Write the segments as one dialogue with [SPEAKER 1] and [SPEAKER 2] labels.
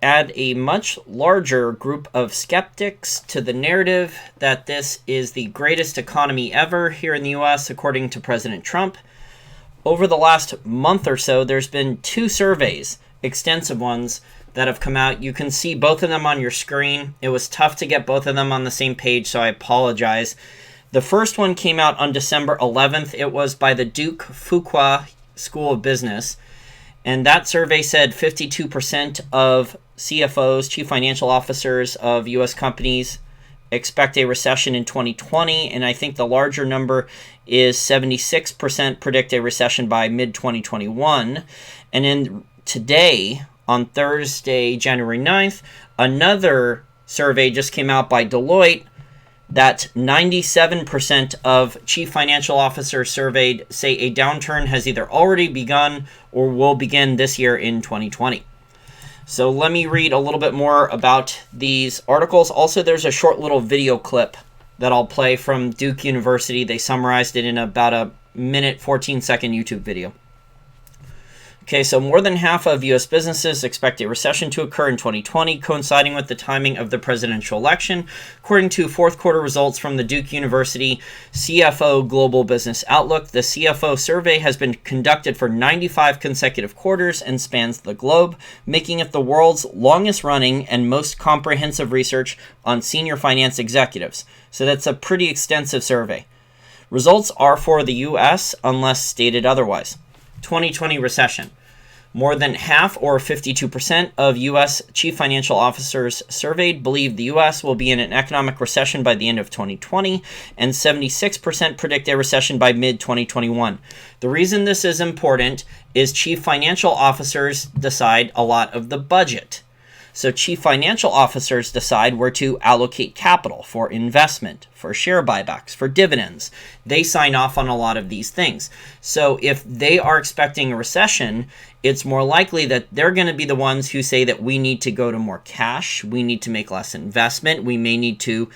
[SPEAKER 1] add a much larger group of skeptics to the narrative that this is the greatest economy ever here in the US, according to President Trump. Over the last month or so, there's been 2 surveys, extensive ones, that have come out. You can see both of them on your screen. It was tough to get both of them on the same page, so I apologize. The first one came out on December 11th. It was by the Duke Fuqua School of Business. And that survey said 52% of CFOs, chief financial officers of U.S. companies, expect a recession in 2020. And I think the larger number is 76% predict a recession by mid-2021. And then today, on Thursday, January 9th, another survey just came out by Deloitte that 97% of chief financial officers surveyed say a downturn has either already begun or will begin this year in 2020. So let me read a little bit more about these articles. Also, there's a short little video clip that I'll play from Duke University. They summarized it in about a minute, 14-second YouTube video. Okay, so more than half of U.S. businesses expect a recession to occur in 2020, coinciding with the timing of the presidential election, according to fourth quarter results from the Duke University CFO Global Business Outlook. The CFO survey has been conducted for 95 consecutive quarters and spans the globe, making it the world's longest running and most comprehensive research on senior finance executives. So that's a pretty extensive survey. Results are for the U.S. unless stated otherwise. 2020 recession. More than half, or 52%, of U.S. chief financial officers surveyed believe the U.S. will be in an economic recession by the end of 2020, and 76% predict a recession by mid-2021. The reason this is important is chief financial officers decide a lot of the budget. So chief financial officers decide where to allocate capital for investment, for share buybacks, for dividends. They sign off on a lot of these things. So if they are expecting a recession, it's more likely that they're going to be the ones who say that we need to go to more cash, we need to make less investment, we may need to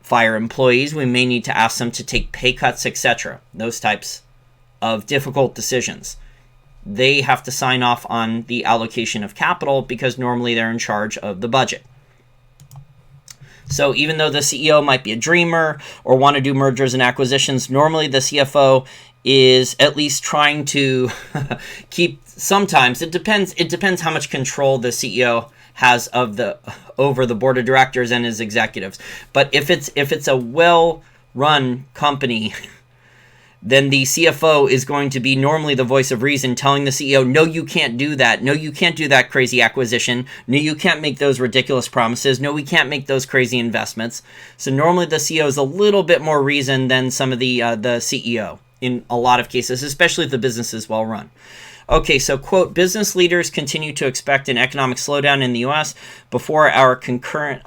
[SPEAKER 1] fire employees, we may need to ask them to take pay cuts, etc. Those types of difficult decisions. They have to sign off on the allocation of capital because normally they're in charge of the budget. So even though the CEO might be a dreamer or want to do mergers and acquisitions, normally the CFO is at least trying to keep, sometimes it depends how much control the CEO has over the board of directors and his executives. But if it's a well-run company, then the CFO is going to be normally the voice of reason, telling the CEO, no, you can't do that. No, you can't do that crazy acquisition. No, you can't make those ridiculous promises. No, we can't make those crazy investments. So normally the CEO is a little bit more reasoned than some of the CEO in a lot of cases, especially if the business is well run. Okay, so quote, business leaders continue to expect an economic slowdown in the U.S. before or concurrent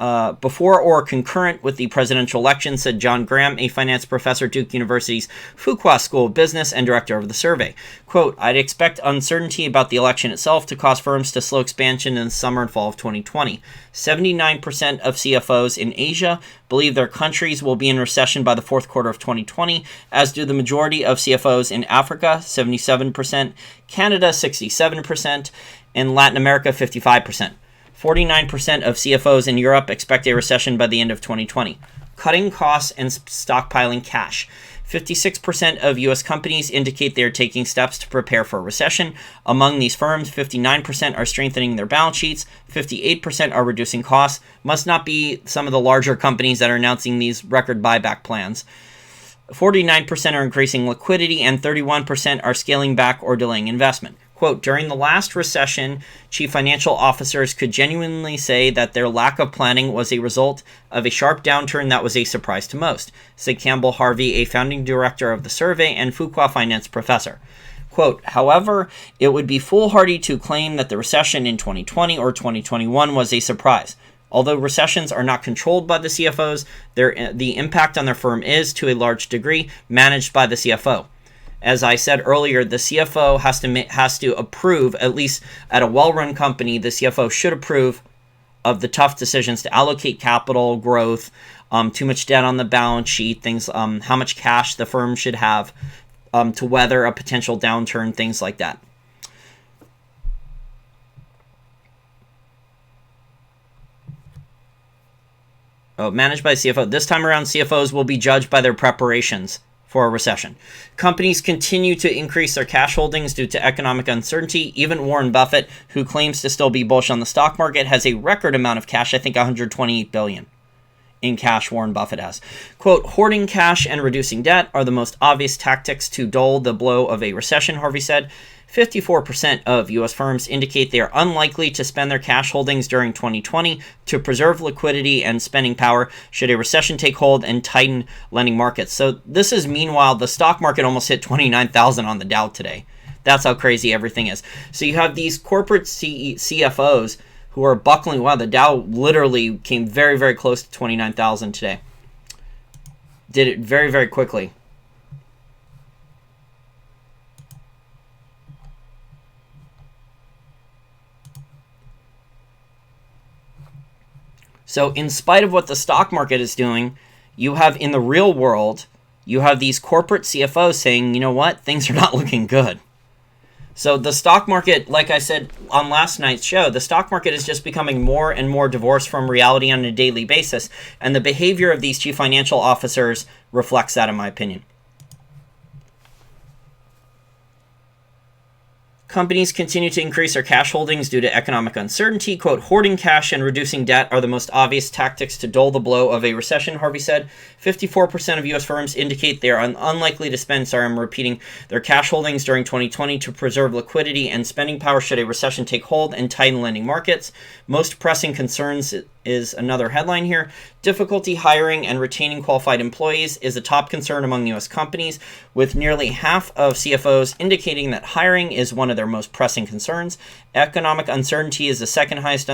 [SPEAKER 1] with the presidential election, said John Graham, a finance professor at Duke University's Fuqua School of Business and director of the survey. Quote, I'd expect uncertainty about the election itself to cause firms to slow expansion in the summer and fall of 2020. 79% of CFOs in Asia believe their countries will be in recession by the fourth quarter of 2020, as do the majority of CFOs in Africa, 77%, Canada, 67%, and Latin America, 55%. 49% of CFOs in Europe expect a recession by the end of 2020. Cutting costs and stockpiling cash. 56% of U.S. companies indicate they are taking steps to prepare for a recession. Among these firms, 59% are strengthening their balance sheets, 58% are reducing costs. Must not be some of the larger companies that are announcing these record buyback plans. 49% are increasing liquidity, and 31% are scaling back or delaying investment. Quote, during the last recession, chief financial officers could genuinely say that their lack of planning was a result of a sharp downturn that was a surprise to most, said Campbell Harvey, a founding director of the survey and Fuqua finance professor. Quote, however, it would be foolhardy to claim that the recession in 2020 or 2021 was a surprise. Although recessions are not controlled by the CFOs, the impact on their firm is, to a large degree, managed by the CFO. As I said earlier, the CFO has to approve, at least at a well-run company, the CFO should approve of the tough decisions to allocate capital, growth, too much debt on the balance sheet, things, how much cash the firm should have to weather a potential downturn, things like that. managed by CFO. This time around, CFOs will be judged by their preparations for a recession. Companies continue to increase their cash holdings due to economic uncertainty. Even Warren Buffett, who claims to still be bullish on the stock market, has a record amount of cash, I think $128 billion in cash Warren Buffett has. Quote, hoarding cash and reducing debt are the most obvious tactics to dull the blow of a recession, Harvey said. 54% of U.S. firms indicate they are unlikely to spend their cash holdings during 2020 to preserve liquidity and spending power should a recession take hold and tighten lending markets. So this is, meanwhile, the stock market almost hit 29,000 on the Dow today. That's how crazy everything is. So you have these corporate CFOs who are buckling. Wow, the Dow literally came very, very close to 29,000 today. Did it very, very quickly. So in spite of what the stock market is doing, you have in the real world, you have these corporate CFOs saying, you know what, things are not looking good. So the stock market, like I said on last night's show, the stock market is just becoming more and more divorced from reality on a daily basis. And the behavior of these chief financial officers reflects that, in my opinion. Companies continue to increase their cash holdings due to economic uncertainty. Quote, hoarding cash and reducing debt are the most obvious tactics to dull the blow of a recession, Harvey said. 54% of U.S. firms indicate they are unlikely to spend, I'm repeating, their cash holdings during 2020 to preserve liquidity and spending power should a recession take hold and tighten lending markets. Most pressing concerns is another headline here. Difficulty hiring and retaining qualified employees is a top concern among U.S. companies, with nearly half of CFOs indicating that hiring is one of their most pressing concerns. Economic uncertainty is the second highest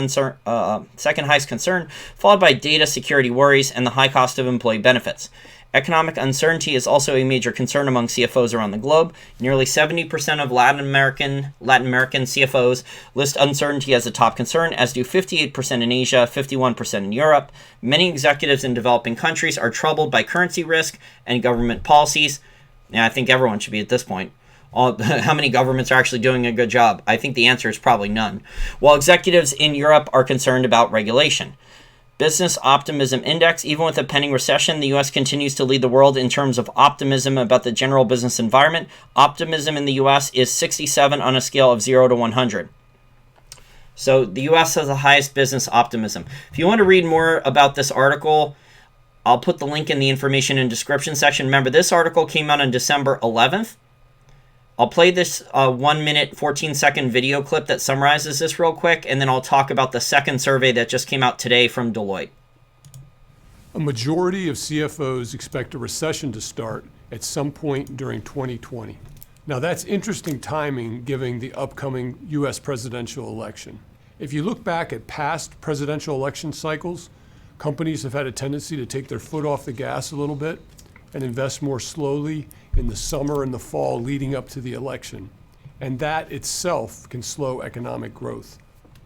[SPEAKER 1] concern, followed by data security worries and the high cost of employee benefits. Economic uncertainty is also a major concern among CFOs around the globe. Nearly 70% of Latin American CFOs list uncertainty as a top concern, as do 58% in Asia, 51% in Europe. Many executives in developing countries are troubled by currency risk and government policies. Yeah, I think everyone should be at this point. How many governments are actually doing a good job? I think the answer is probably none. While executives in Europe are concerned about regulation. Business Optimism Index, even with a pending recession, the U.S. continues to lead the world in terms of optimism about the general business environment. Optimism in the U.S. is 67 on a scale of 0 to 100. So the U.S. has the highest business optimism. If you want to read more about this article, I'll put the link in the information and description section. Remember, this article came out on December 11th. I'll play this 1 minute, 14-second video clip that summarizes this real quick, and then I'll talk about the second survey that just came out today from Deloitte.
[SPEAKER 2] A majority of CFOs expect a recession to start at some point during 2020. Now that's interesting timing given the upcoming U.S. presidential election. If you look back at past presidential election cycles, companies have had a tendency to take their foot off the gas a little bit and invest more slowly in the summer and the fall leading up to the election. And that itself can slow economic growth.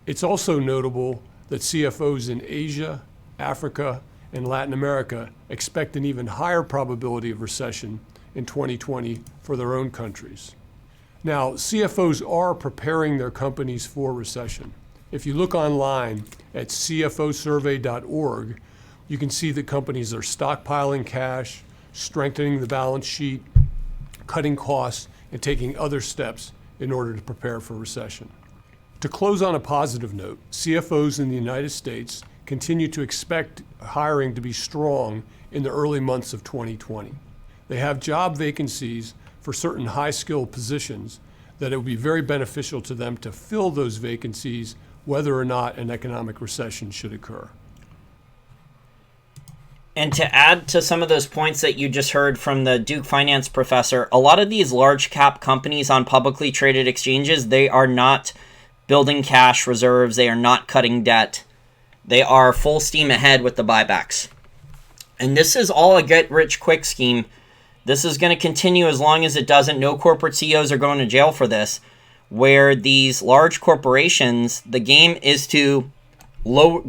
[SPEAKER 2] It's also notable that CFOs in Asia, Africa, and Latin America expect an even higher probability of recession in 2020 for their own countries. Now, CFOs are preparing their companies for recession. If you look online at cfosurvey.org, you can see that companies are stockpiling cash, strengthening the balance sheet, cutting costs, and taking other steps in order to prepare for recession. To close on a positive note, CFOs in the United States continue to expect hiring to be strong in the early months of 2020. They have job vacancies for certain high-skilled positions that it would be very beneficial to them to fill those vacancies whether or not an economic recession should occur.
[SPEAKER 1] And to add to some of those points that you just heard from the Duke finance professor, a lot of these large cap companies on publicly traded exchanges, they are not building cash reserves. They are not cutting debt. They are full steam ahead with the buybacks. And this is all a get-rich-quick scheme. This is going to continue as long as it doesn't. No corporate CEOs are going to jail for this, where these large corporations, the game is to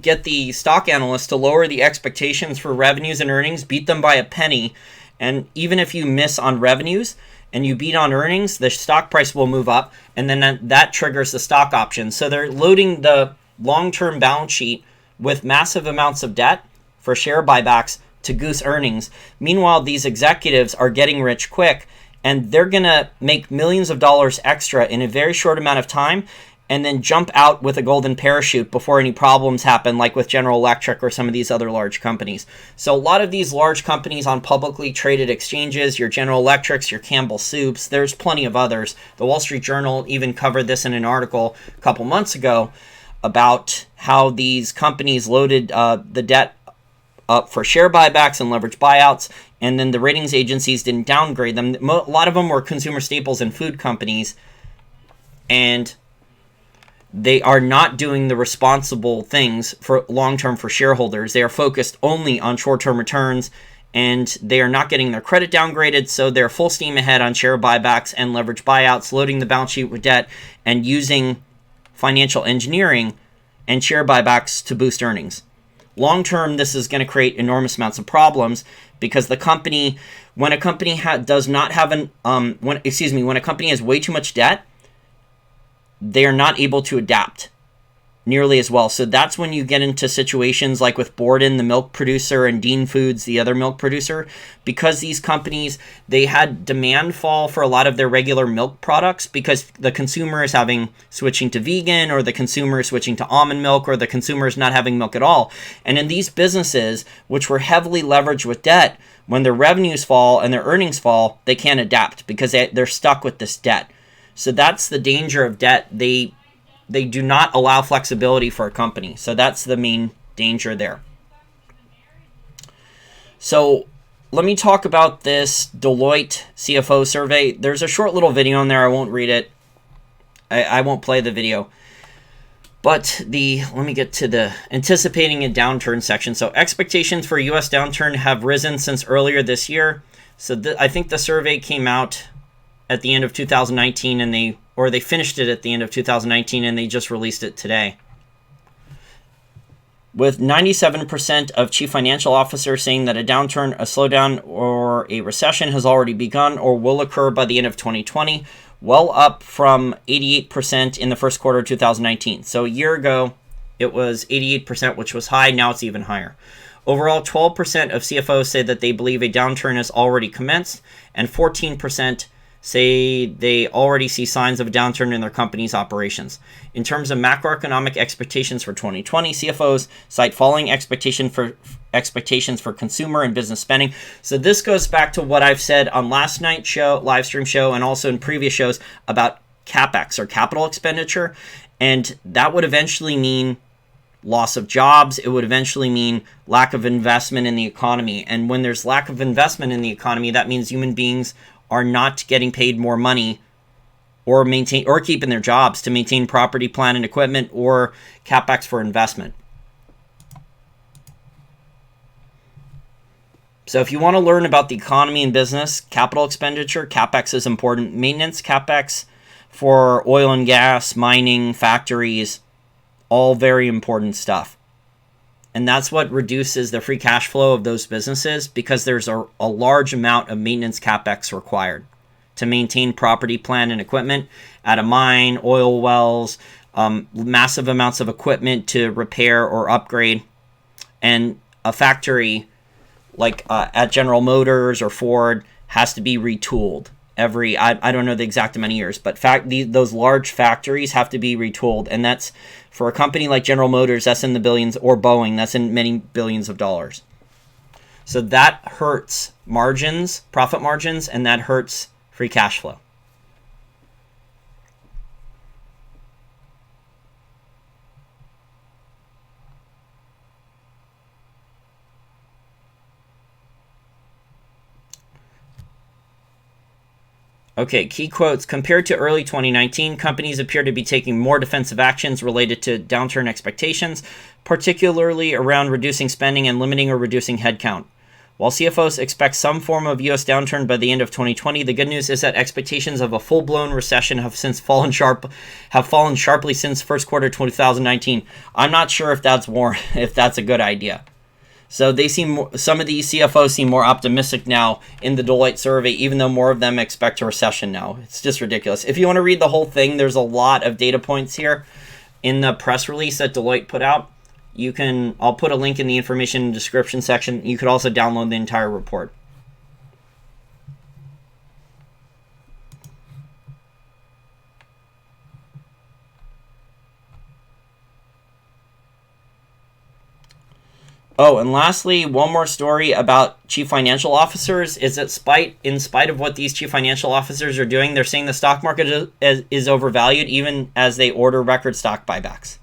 [SPEAKER 1] get the stock analysts to lower the expectations for revenues and earnings, beat them by a penny, and even if you miss on revenues and you beat on earnings, the stock price will move up, and then that triggers the stock options. So they're loading the long-term balance sheet with massive amounts of debt for share buybacks to goose earnings. Meanwhile, these executives are getting rich quick, and they're going to make millions of dollars extra in a very short amount of time and then jump out with a golden parachute before any problems happen, like with General Electric or some of these other large companies. So a lot of these large companies on publicly traded exchanges, your General Electrics, your Campbell Soups, there's plenty of others. The Wall Street Journal even covered this in an article a couple months ago about how these companies loaded the debt up for share buybacks and leverage buyouts, and then the ratings agencies didn't downgrade them. A lot of them were consumer staples and food companies, and they are not doing the responsible things for long-term for shareholders. They are focused only on short-term returns, and they are not getting their credit downgraded, so they're full steam ahead on share buybacks and leverage buyouts, loading the balance sheet with debt, and using financial engineering and share buybacks to boost earnings. Long-term, this is going to create enormous amounts of problems because the company, when a company does not have when a company has way too much debt, they are not able to adapt nearly as well. So that's when you get into situations like with Borden, the milk producer, and Dean Foods, the other milk producer, because these companies, they had demand fall for a lot of their regular milk products because the consumer is switching to vegan, or the consumer is switching to almond milk, or the consumer is not having milk at all. And in these businesses, which were heavily leveraged with debt, when their revenues fall and their earnings fall, they can't adapt because they're stuck with this debt. So that's the danger of debt. They do not allow flexibility for a company. So that's the main danger there. So let me talk about this Deloitte CFO survey. There's a short little video in there. I won't read it. I won't play the video. But let me get to the anticipating a downturn section. So expectations for a U.S. downturn have risen since earlier this year. So I think the survey came out at the end of 2019, and they finished it at the end of 2019, and they just released it today. With 97% of chief financial officers saying that a downturn, a slowdown, or a recession has already begun or will occur by the end of 2020, well up from 88% in the first quarter of 2019. So a year ago, it was 88%, which was high. Now it's even higher. Overall, 12% of CFOs say that they believe a downturn has already commenced, and 14% say they already see signs of a downturn in their company's operations. In terms of macroeconomic expectations for 2020, CFOs cite falling expectations for consumer and business spending. So this goes back to what I've said on last night's show, live stream show, and also in previous shows about CapEx, or capital expenditure. And that would eventually mean loss of jobs. It would eventually mean lack of investment in the economy. And when there's lack of investment in the economy, that means human beings are not getting paid more money or keeping their jobs to maintain property, plant, and equipment, or CapEx for investment. So if you want to learn about the economy and business, capital expenditure, CapEx is important. Maintenance CapEx for oil and gas, mining, factories, all very important stuff. And that's what reduces the free cash flow of those businesses, because there's a large amount of maintenance CapEx required to maintain property, plant, and equipment at a mine, oil wells, massive amounts of equipment to repair or upgrade. And a factory like at General Motors or Ford has to be retooled every, I don't know the exact amount of years, but those large factories have to be retooled. And that's, for a company like General Motors, that's in the billions, or Boeing, that's in many billions of dollars. So that hurts margins, profit margins, and that hurts free cash flow. Okay, key quotes. Compared to early 2019, companies appear to be taking more defensive actions related to downturn expectations, particularly around reducing spending and limiting or reducing headcount. While CFOs expect some form of U.S. downturn by the end of 2020, the good news is that expectations of a full-blown recession have fallen sharply since first quarter 2019. I'm not sure if that's a good idea. So some of these CFOs seem more optimistic now in the Deloitte survey, even though more of them expect a recession now. It's just ridiculous. If you want to read the whole thing, there's a lot of data points here in the press release that Deloitte put out. I'll put a link in the information description section. You could also download the entire report. Oh, and lastly, one more story about chief financial officers is that in spite of what these chief financial officers are doing, they're saying the stock market is overvalued even as they order record stock buybacks.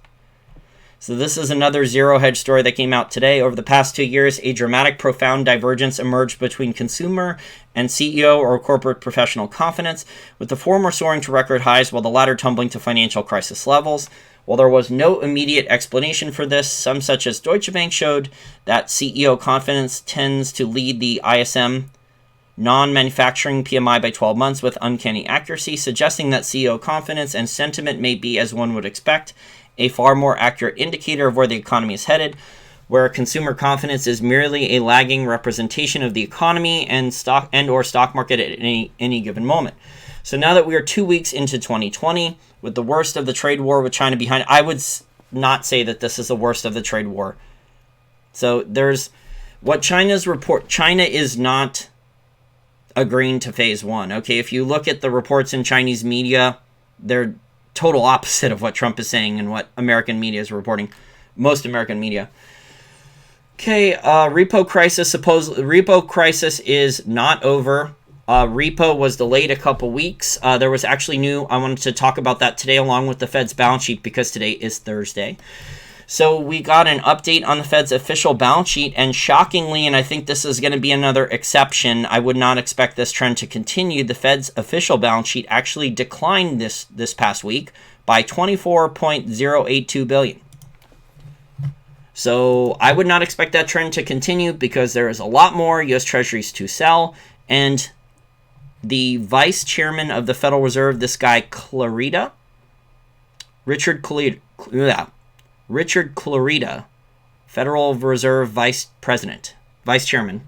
[SPEAKER 1] So this is another zero hedge story that came out today. Over the past 2 years, a dramatic, profound divergence emerged between consumer and CEO or corporate professional confidence, with the former soaring to record highs while the latter tumbling to financial crisis levels. While there was no immediate explanation for this, some such as Deutsche Bank showed that CEO confidence tends to lead the ISM non-manufacturing PMI by 12 months with uncanny accuracy, suggesting that CEO confidence and sentiment may be, as one would expect, a far more accurate indicator of where the economy is headed, where consumer confidence is merely a lagging representation of the economy and or stock market at any given moment. So now that we are 2 weeks into 2020, with the worst of the trade war with China behind, I would not say that this is the worst of the trade war. So there's what China's report. China is not agreeing to phase one. Okay, if you look at the reports in Chinese media, they're total opposite of what Trump is saying and what American media is reporting. Most American media. Okay, repo crisis is not over. Repo was delayed a couple weeks. There was actually I wanted to talk about that today along with the Fed's balance sheet because today is Thursday. So we got an update on the Fed's official balance sheet, and shockingly, and I think this is going to be another exception, I would not expect this trend to continue. The Fed's official balance sheet actually declined this past week by $24.082 billion. So I would not expect that trend to continue because there is a lot more U.S. Treasuries to sell, and the vice chairman of the Federal Reserve, this guy Richard Clarida, Federal Reserve vice chairman,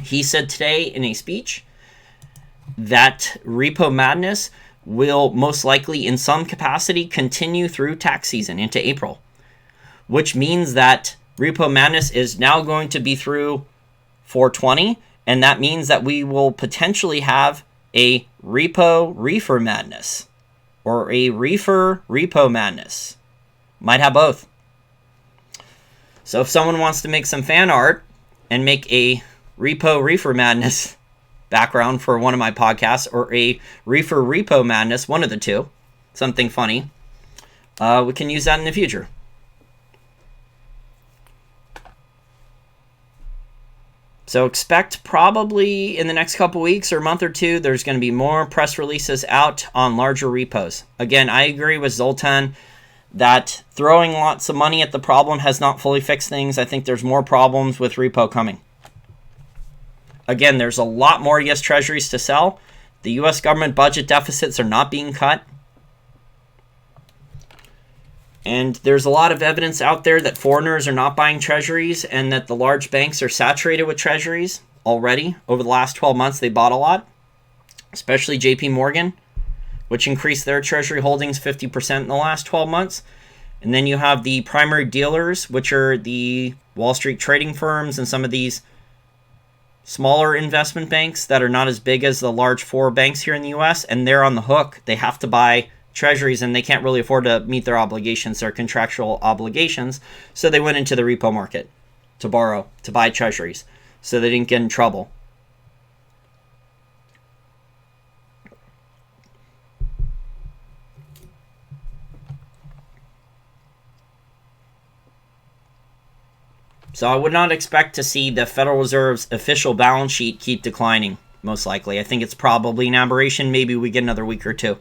[SPEAKER 1] he said today in a speech that repo madness will most likely in some capacity continue through tax season into April, which means that repo madness is now going to be through 420. And that means that we will potentially have a reefer madness or a repo madness. Might have both. So if someone wants to make some fan art and make a reefer madness background for one of my podcasts or a repo madness, one of the two, something funny, we can use that in the future. So expect probably in the next couple weeks or month or two, there's going to be more press releases out on larger repos. Again, I agree with Zoltan that throwing lots of money at the problem has not fully fixed things. I think there's more problems with repo coming. Again, there's a lot more U.S. Treasuries to sell. The U.S. government budget deficits are not being cut. And there's a lot of evidence out there that foreigners are not buying treasuries and that the large banks are saturated with treasuries already. Over the last 12 months, they bought a lot, especially JP Morgan, which increased their treasury holdings 50% in the last 12 months. And then you have the primary dealers, which are the Wall Street trading firms and some of these smaller investment banks that are not as big as the large four banks here in the U.S., and they're on the hook. They have to buy treasuries and they can't really afford to meet their obligations, their contractual obligations. So they went into the repo market to borrow, to buy treasuries, so they didn't get in trouble. So I would not expect to see the Federal Reserve's official balance sheet keep declining, most likely. I think it's probably an aberration. Maybe we get another week or two.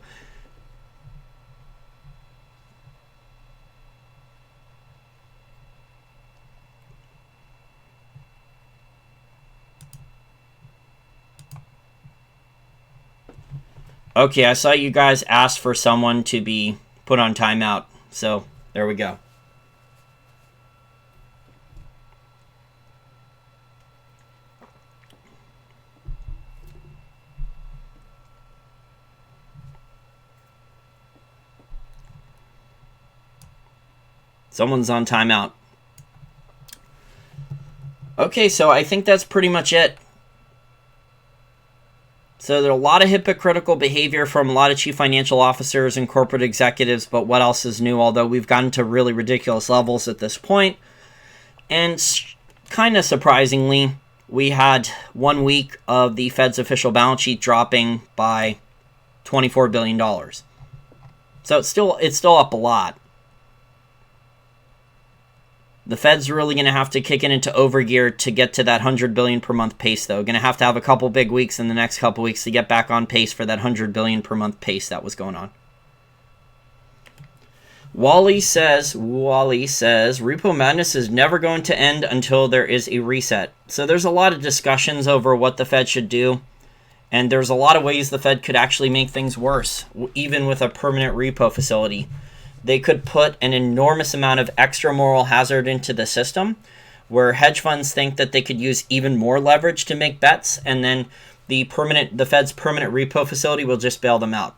[SPEAKER 1] Okay, I saw you guys ask for someone to be put on timeout, so there we go. Someone's on timeout. Okay, so I think that's pretty much it. So there's a lot of hypocritical behavior from a lot of chief financial officers and corporate executives, but what else is new? Although we've gotten to really ridiculous levels at this point. And kind of surprisingly, we had 1 week of the Fed's official balance sheet dropping by $24 billion. So it's still up a lot. The Fed's really going to have to kick it into overgear to get to that 100 billion per month pace, though. Going to have a couple big weeks in the next couple weeks to get back on pace for that 100 billion per month pace that was going on. Wally says, Repo Madness is never going to end until there is a reset. So there's a lot of discussions over what the Fed should do. And there's a lot of ways the Fed could actually make things worse, even with a permanent repo facility. They could put an enormous amount of extra moral hazard into the system, where hedge funds think that they could use even more leverage to make bets, and then the Fed's permanent repo facility will just bail them out.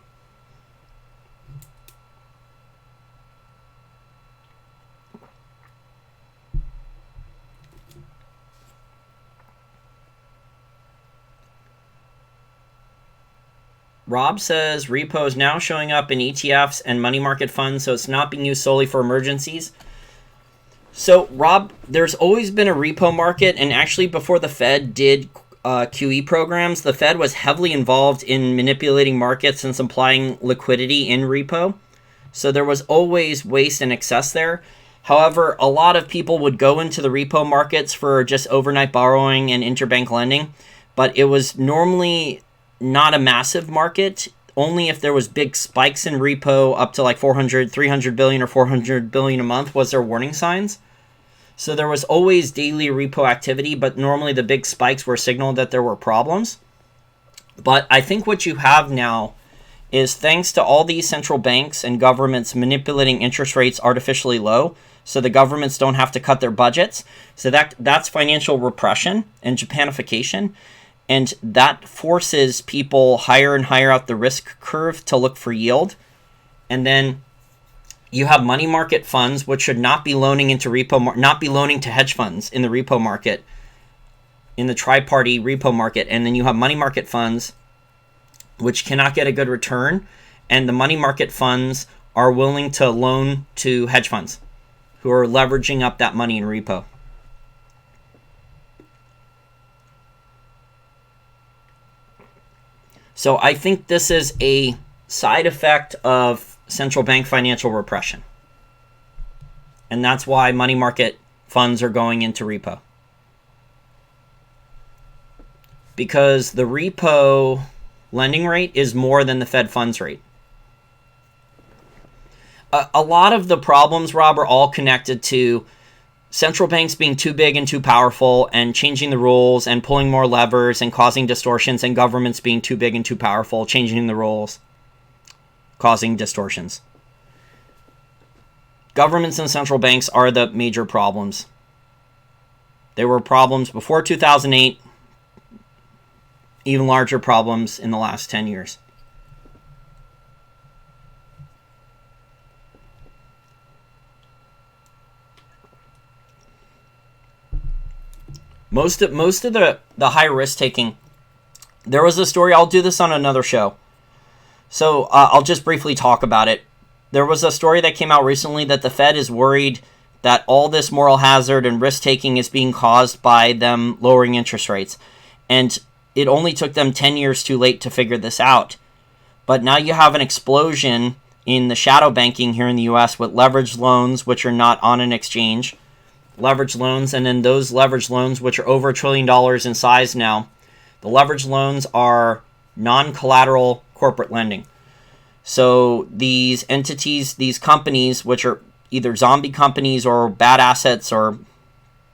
[SPEAKER 1] Rob says repo is now showing up in ETFs and money market funds, so it's not being used solely for emergencies. So, Rob, there's always been a repo market, and actually before the Fed did QE programs, the Fed was heavily involved in manipulating markets and supplying liquidity in repo. So there was always waste and excess there. However, a lot of people would go into the repo markets for just overnight borrowing and interbank lending, but it was normally not a massive market. Only if there was big spikes in repo up to like 300 billion or 400 billion a month was there warning signs. So there was always daily repo activity, but normally the big spikes were signaled that there were problems. But I think what you have now is, thanks to all these central banks and governments manipulating interest rates artificially low, so the governments don't have to cut their budgets. So that's financial repression and Japanification. And that forces people higher and higher out the risk curve to look for yield. And then you have money market funds, which should not be loaning into repo, not be loaning to hedge funds in the repo market, in the tri-party repo market. And then you have money market funds, which cannot get a good return. And the money market funds are willing to loan to hedge funds who are leveraging up that money in repo. So I think this is a side effect of central bank financial repression. And that's why money market funds are going into repo. Because the repo lending rate is more than the Fed funds rate. A lot of the problems, Rob, are all connected to central banks being too big and too powerful and changing the rules and pulling more levers and causing distortions, and governments being too big and too powerful, changing the rules, causing distortions. Governments and central banks are the major problems. There were problems before 2008, even larger problems in the last 10 years. Most of the high risk taking, there was a story, I'll do this on another show. So I'll just briefly talk about it. There was a story that came out recently that the Fed is worried that all this moral hazard and risk taking is being caused by them lowering interest rates. And it only took them 10 years too late to figure this out. But now you have an explosion in the shadow banking here in the US with leveraged loans, which are not on an exchange. Leveraged loans, and then those leveraged loans, which are over $1 trillion in size now, the leveraged loans are non-collateral corporate lending. So these entities, these companies, which are either zombie companies or bad assets or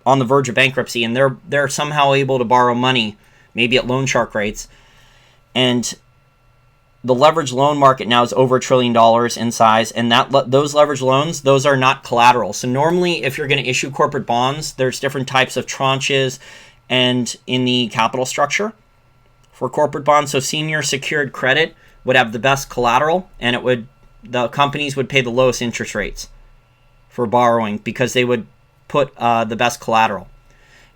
[SPEAKER 1] on the verge of bankruptcy, and they're somehow able to borrow money, maybe at loan shark rates, and the leveraged loan market now is over $1 trillion in size, and those leveraged loans, those are not collateral. So normally, if you're going to issue corporate bonds, there's different types of tranches and in the capital structure for corporate bonds. So senior secured credit would have the best collateral, and the companies would pay the lowest interest rates for borrowing because they would put the best collateral.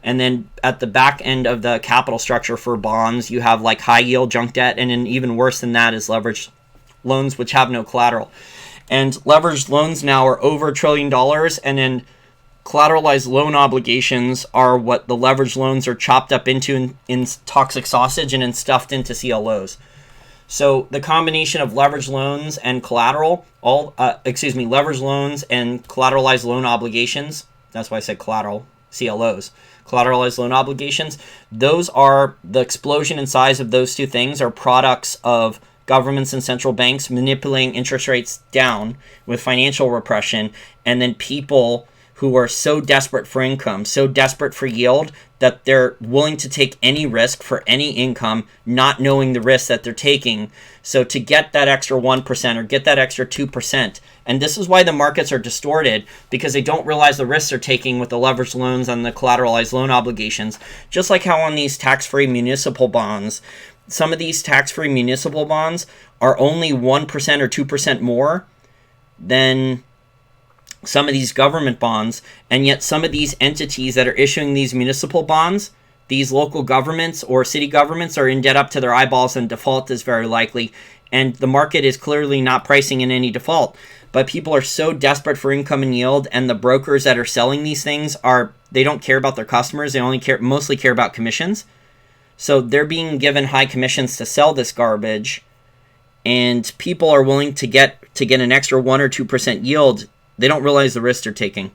[SPEAKER 1] And then at the back end of the capital structure for bonds, you have like high yield junk debt, and then even worse than that is leveraged loans, which have no collateral. And leveraged loans now are over $1 trillion, and then collateralized loan obligations are what the leveraged loans are chopped up into in toxic sausage and then stuffed into CLOs. So the combination of leveraged loans and leveraged loans and collateralized loan obligations, that's why I said collateral, CLOs, collateralized loan obligations, those are the explosion in size of those two things are products of governments and central banks manipulating interest rates down with financial repression, and then people who are so desperate for income, so desperate for yield, that they're willing to take any risk for any income, not knowing the risk that they're taking. So to get that extra 1% or get that extra 2%, and this is why the markets are distorted, because they don't realize the risks they're taking with the leveraged loans and the collateralized loan obligations. Just like how on these tax-free municipal bonds, some of these tax-free municipal bonds are only 1% or 2% more than some of these government bonds, and yet some of these entities that are issuing these municipal bonds, these local governments or city governments, are in debt up to their eyeballs, and default is very likely, and the market is clearly not pricing in any default. But people are so desperate for income and yield, and the brokers that are selling these things they don't care about their customers, they mostly care about commissions. So they're being given high commissions to sell this garbage, and people are willing to get an extra 1 or 2% yield. They don't realize the risk they're taking.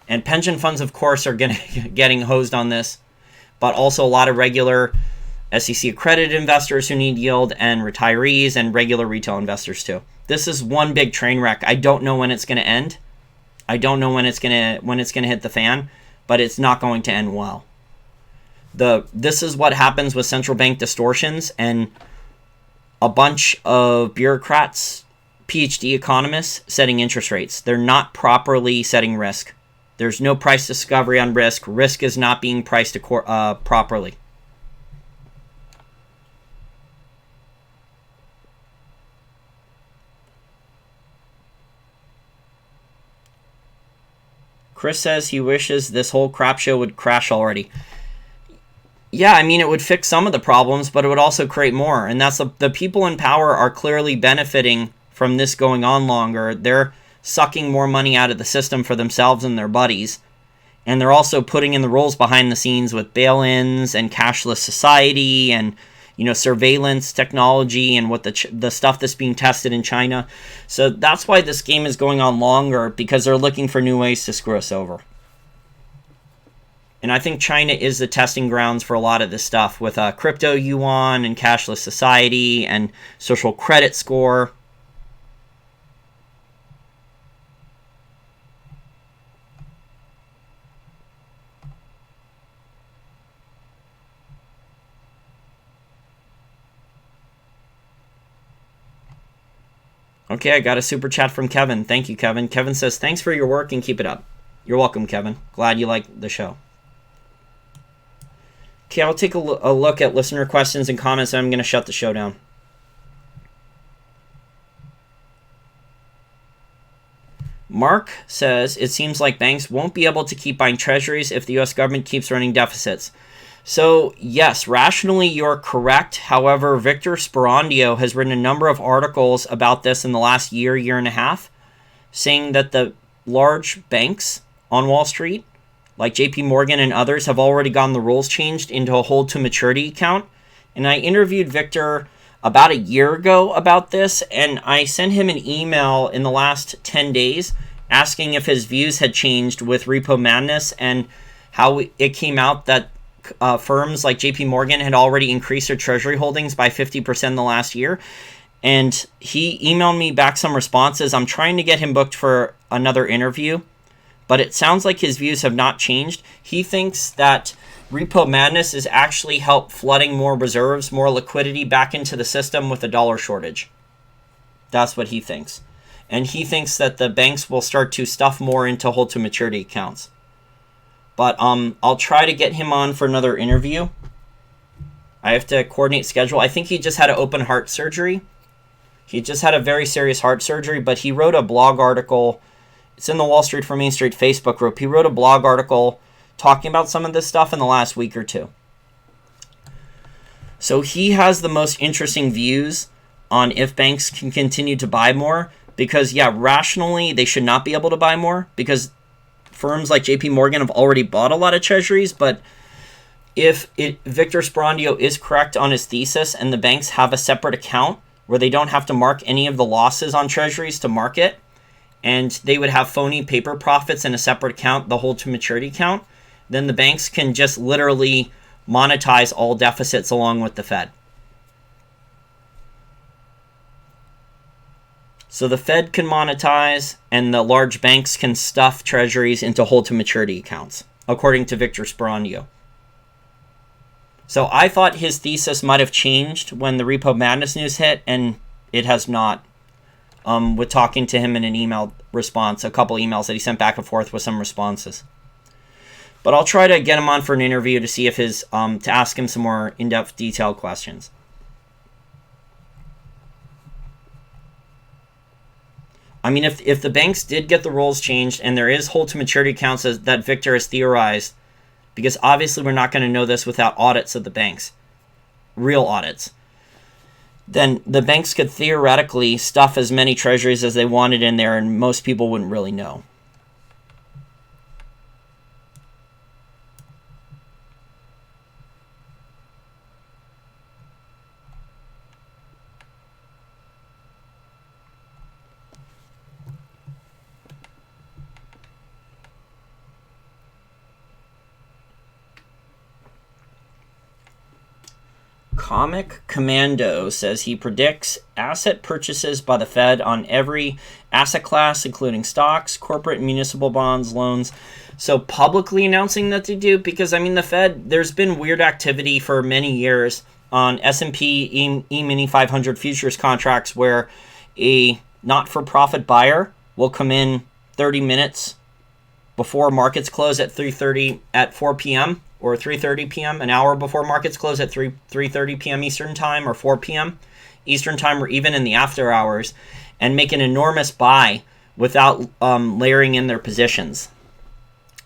[SPEAKER 1] And pension funds, of course, are getting hosed on this, but also a lot of regular SEC accredited investors who need yield, and retirees, and regular retail investors too. This is one big train wreck. I don't know when it's going to end. I don't know when it's going to hit the fan, but it's not going to end well. This is what happens with central bank distortions and a bunch of bureaucrats, PhD economists, setting interest rates. They're not properly setting risk. There's no price discovery on risk. Risk is not being priced properly. Chris says he wishes this whole crap show would crash already. Yeah, I mean, it would fix some of the problems, but it would also create more. And that's the people in power are clearly benefiting from this going on longer. They're sucking more money out of the system for themselves and their buddies. And they're also putting in the rules behind the scenes with bail-ins and cashless society and, surveillance technology and what the stuff that's being tested in China. So that's why this game is going on longer, because they're looking for new ways to screw us over. And I think China is the testing grounds for a lot of this stuff with crypto yuan and cashless society and social credit score. Okay, I got a super chat from Kevin. Thank you, Kevin. Kevin says, thanks for your work and keep it up. You're welcome, Kevin. Glad you like the show. Okay, I'll take a look at listener questions and comments, and I'm going to shut the show down. Mark says, it seems like banks won't be able to keep buying treasuries if the U.S. government keeps running deficits. So, yes, rationally, you're correct. However, Victor Sperandio has written a number of articles about this in the last year and a half, saying that the large banks on Wall Street, like JP Morgan and others, have already gotten the rules changed into a hold-to-maturity account. And I interviewed Victor about a year ago about this, and I sent him an email in the last 10 days asking if his views had changed with Repo Madness and how it came out that firms like JP Morgan had already increased their treasury holdings by 50% in the last year. And he emailed me back some responses. I'm trying to get him booked for another interview, but it sounds like his views have not changed. He thinks that Repo Madness is actually helped flooding more reserves, more liquidity back into the system with a dollar shortage. That's what he thinks. And he thinks that the banks will start to stuff more into hold-to-maturity accounts. But I'll try to get him on for another interview. I have to coordinate schedule. I think he just had an open heart surgery. He just had a very serious heart surgery, but he wrote a blog article. It's in the Wall Street for Main Street Facebook group. He wrote a blog article talking about some of this stuff in the last week or two. So he has the most interesting views on if banks can continue to buy more, because rationally they should not be able to buy more because firms like JP Morgan have already bought a lot of treasuries. But if Victor Sperandio is correct on his thesis and the banks have a separate account where they don't have to mark any of the losses on treasuries to market, and they would have phony paper profits in a separate account, the hold to maturity account, then the banks can just literally monetize all deficits along with the Fed. So the Fed can monetize and the large banks can stuff treasuries into hold to maturity accounts, according to Victor Sperandio. So I thought his thesis might have changed when the Repo Madness news hit, and it has not. With talking to him in an email response, a couple emails that he sent back and forth with some responses. But I'll try to get him on for an interview to see if to ask him some more in-depth, detailed questions. I mean, if the banks did get the rules changed and there is hold to maturity accounts that Victor has theorized, because obviously we're not going to know this without audits of the banks, real audits, then the banks could theoretically stuff as many treasuries as they wanted in there and most people wouldn't really know. Comic Commando says he predicts asset purchases by the Fed on every asset class, including stocks, corporate and municipal bonds, loans. So publicly announcing that they do, because I mean the Fed, there's been weird activity for many years on S&P E-mini 500 futures contracts where a not-for-profit buyer will come in 30 minutes before markets close at 4 p.m. or 3:30 p.m., an hour before markets close at 3:30 p.m. Eastern Time or 4 p.m. Eastern Time, or even in the after hours, and make an enormous buy without layering in their positions.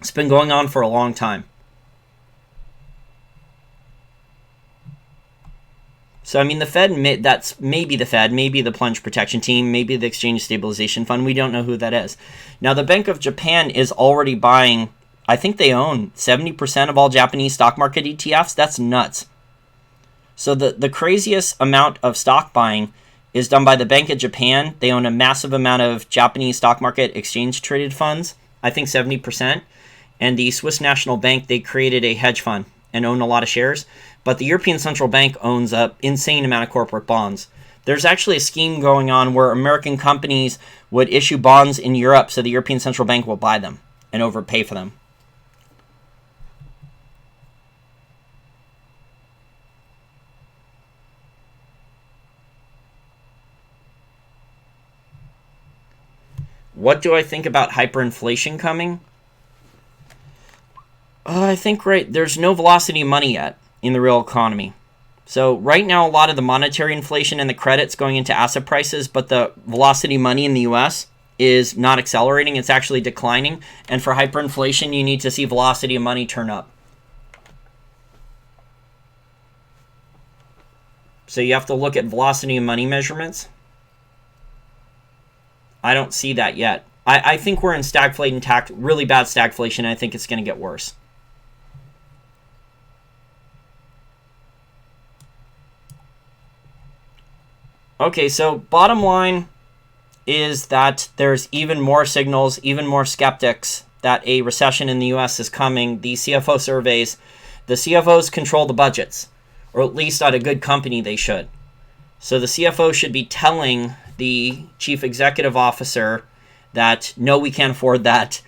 [SPEAKER 1] It's been going on for a long time. So, I mean, the Fed, that's maybe the Fed, maybe the Plunge Protection Team, maybe the Exchange Stabilization Fund. We don't know who that is. Now, the Bank of Japan is already buying, I think they own 70% of all Japanese stock market ETFs. That's nuts. So the craziest amount of stock buying is done by the Bank of Japan. They own a massive amount of Japanese stock market exchange traded funds, I think 70%. And the Swiss National Bank, they created a hedge fund and own a lot of shares. But the European Central Bank owns an insane amount of corporate bonds. There's actually a scheme going on where American companies would issue bonds in Europe so the European Central Bank will buy them and overpay for them. What do I think about hyperinflation coming? I think there's no velocity of money yet in the real economy. So right now, a lot of the monetary inflation and the credit's going into asset prices, but the velocity of money in the US is not accelerating. It's actually declining. And for hyperinflation, you need to see velocity of money turn up. So you have to look at velocity of money measurements. I don't see that yet. I think we're in stagflation, really bad stagflation, and I think it's going to get worse. Okay, so bottom line is that there's even more signals, even more skeptics that a recession in the US is coming. The CFO surveys, the CFOs control the budgets, or at least at a good company they should. So the CFO should be telling the chief executive officer that, no, we can't afford that.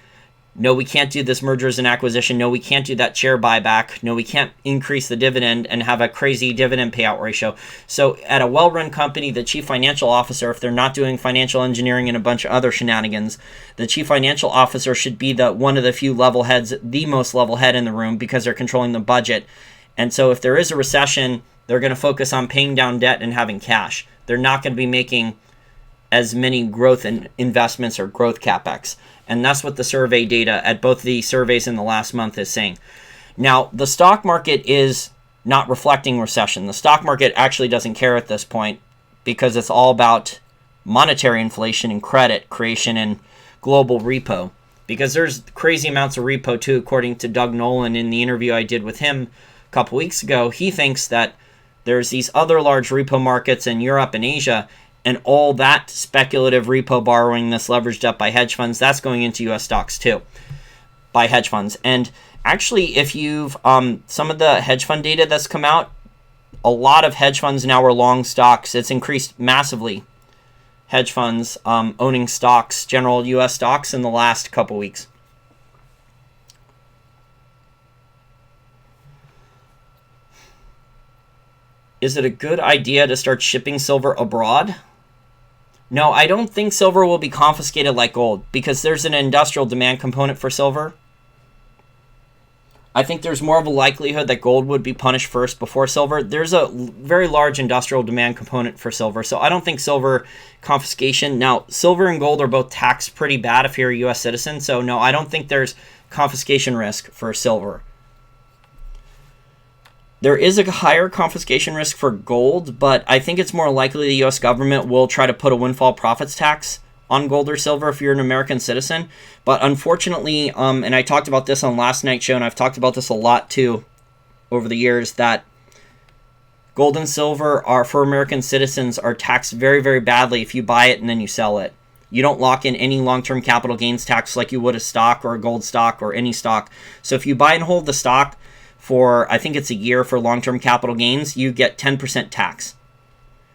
[SPEAKER 1] No, we can't do this mergers and acquisition. No, we can't do that share buyback. No, we can't increase the dividend and have a crazy dividend payout ratio. So at a well-run company, the chief financial officer, if they're not doing financial engineering and a bunch of other shenanigans, the chief financial officer should be one of the few level heads, the most level head in the room, because they're controlling the budget. And so if there is a recession, they're going to focus on paying down debt and having cash. They're not going to be making as many growth investments or growth capex. And that's what the survey data at both of these surveys in the last month is saying. Now, the stock market is not reflecting recession. The stock market actually doesn't care at this point because it's all about monetary inflation and credit creation and global repo. Because there's crazy amounts of repo too, according to Doug Nolan in the interview I did with him a couple weeks ago. He thinks that there's these other large repo markets in Europe and Asia, and all that speculative repo borrowing that's leveraged up by hedge funds, that's going into U.S. stocks too, by hedge funds. And actually, if you've, some of the hedge fund data that's come out, a lot of hedge funds now are long stocks. It's increased massively. Hedge funds owning stocks, general U.S. stocks in the last couple weeks. Is it a good idea to start shipping silver abroad? No, I don't think silver will be confiscated like gold because there's an industrial demand component for silver. I think there's more of a likelihood that gold would be punished first before silver. There's a very large industrial demand component for silver, so I don't think silver confiscation. Now, silver and gold are both taxed pretty bad if you're a U.S. citizen, so no, I don't think there's confiscation risk for silver. There is a higher confiscation risk for gold, but I think it's more likely the U.S. government will try to put a windfall profits tax on gold or silver if you're an American citizen. But unfortunately, and I talked about this on last night's show, and I've talked about this a lot too over the years, that gold and silver are for American citizens are taxed very, very badly if you buy it and then you sell it. You don't lock in any long-term capital gains tax like you would a stock or a gold stock or any stock. So if you buy and hold the stock for, I think it's a year for long-term capital gains, you get 10% tax.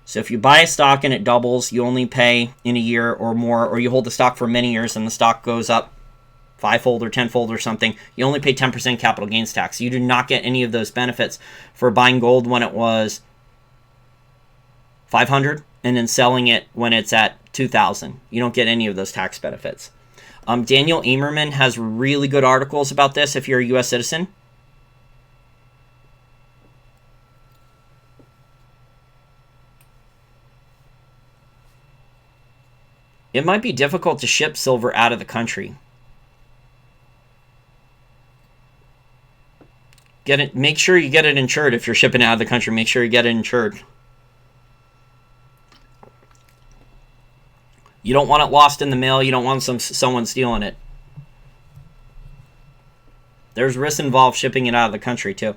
[SPEAKER 1] So if you buy a stock and it doubles, you only pay in a year or more, or you hold the stock for many years and the stock goes up fivefold or tenfold or something, you only pay 10% capital gains tax. You do not get any of those benefits for buying gold when it was 500 and then selling it when it's at 2,000. You don't get any of those tax benefits. Daniel Amerman has really good articles about this if you're a U.S. citizen. It might be difficult to ship silver out of the country. Make sure you get it insured if you're shipping out of the country. Make sure you get it insured. You don't want it lost in the mail. You don't want someone stealing it. There's risks involved shipping it out of the country too.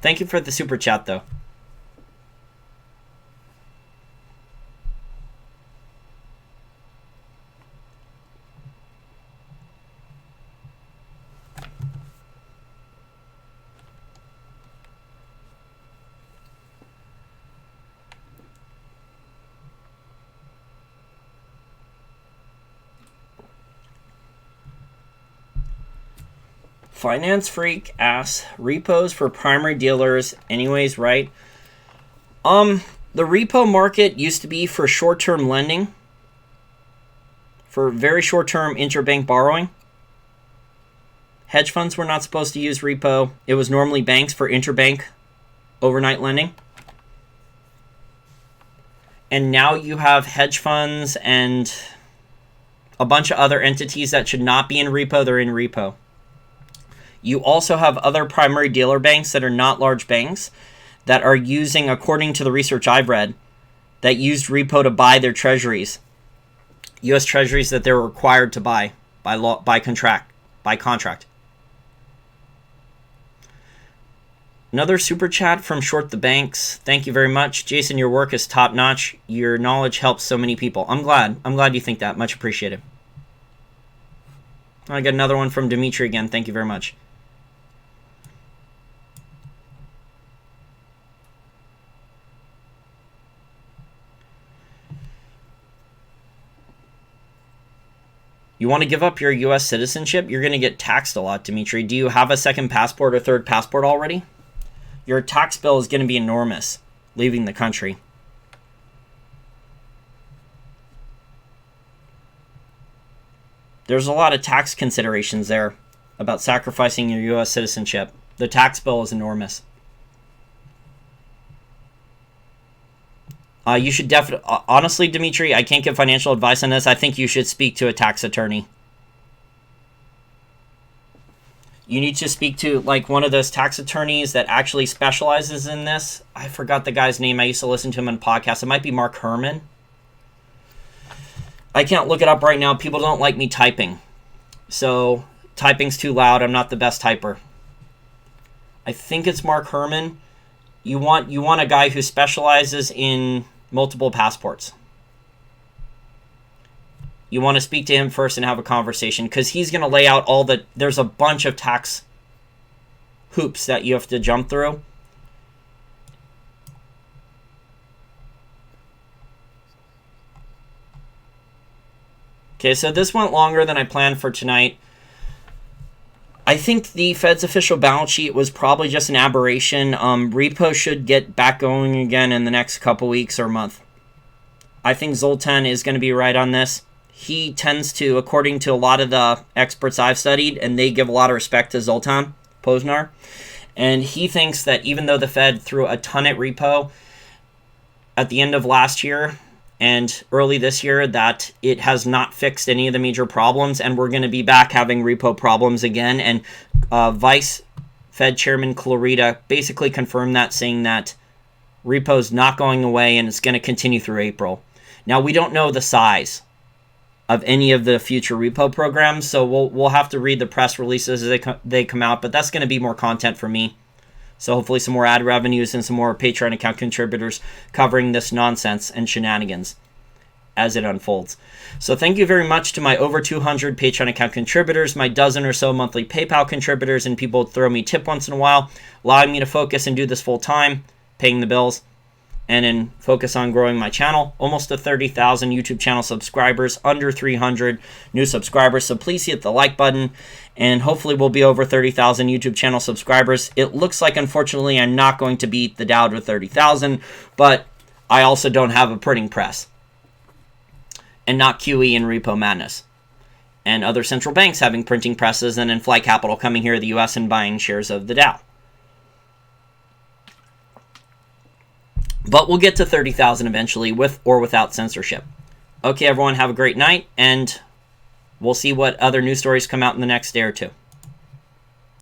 [SPEAKER 1] Thank you for the super chat though. Finance Freak asks, repos for primary dealers anyways, right? The repo market used to be for short-term lending, for very short-term interbank borrowing. Hedge funds were not supposed to use repo. It was normally banks for interbank overnight lending. And now you have hedge funds and a bunch of other entities that should not be in repo. They're in repo. You also have other primary dealer banks that are not large banks that are using, according to the research I've read, that used repo to buy their treasuries, U.S. treasuries that they're required to buy by law, by contract. Another super chat from Short the Banks. Thank you very much, Jason. Your work is top notch. Your knowledge helps so many people. I'm glad you think that. Much appreciated. I got another one from Dimitri again. Thank you very much. You want to give up your U.S. citizenship? You're going to get taxed a lot, Dimitri. Do you have a second passport or third passport already? Your tax bill is going to be enormous leaving the country. There's a lot of tax considerations there about sacrificing your U.S. citizenship. The tax bill is enormous. You should definitely, honestly, Dimitri, I can't give financial advice on this. I think you should speak to a tax attorney. You need to speak to like one of those tax attorneys that actually specializes in this. I forgot the guy's name. I used to listen to him on podcasts. It might be Mark Herman. I can't look it up right now. People don't like me typing. So typing's too loud. I'm not the best typer. I think it's Mark Herman. You want a guy who specializes in multiple passports. You want to speak to him first and have a conversation, because he's going to lay out there's a bunch of tax hoops that you have to jump through. Okay, so this went longer than I planned for tonight. I think the Fed's official balance sheet was probably just an aberration. Repo should get back going again in the next couple weeks or month. I think Zoltan is going to be right on this. He tends to, according to a lot of the experts I've studied, and they give a lot of respect to Zoltan Posnar, and he thinks that even though the Fed threw a ton at repo at the end of last year and early this year, that it has not fixed any of the major problems, and we're going to be back having repo problems again. And Vice Fed Chairman Clarita basically confirmed that, saying that repo's not going away and it's going to continue through April. Now, we don't know the size of any of the future repo programs, so we'll have to read the press releases as they come out, but that's going to be more content for me. So hopefully some more ad revenues and some more Patreon account contributors covering this nonsense and shenanigans as it unfolds. So thank you very much to my over 200 Patreon account contributors, my dozen or so monthly PayPal contributors, and people throw me a tip once in a while, allowing me to focus and do this full time, paying the bills, and then focus on growing my channel. Almost to 30,000 YouTube channel subscribers, under 300 new subscribers. So please hit the like button, and hopefully we'll be over 30,000 YouTube channel subscribers. It looks like, unfortunately, I'm not going to beat the Dow with 30,000, but I also don't have a printing press, and not QE and repo madness, and other central banks having printing presses, and then Flight Capital coming here to the US and buying shares of the Dow. But we'll get to 30,000 eventually, with or without censorship. Okay, everyone, have a great night, and we'll see what other news stories come out in the next day or two.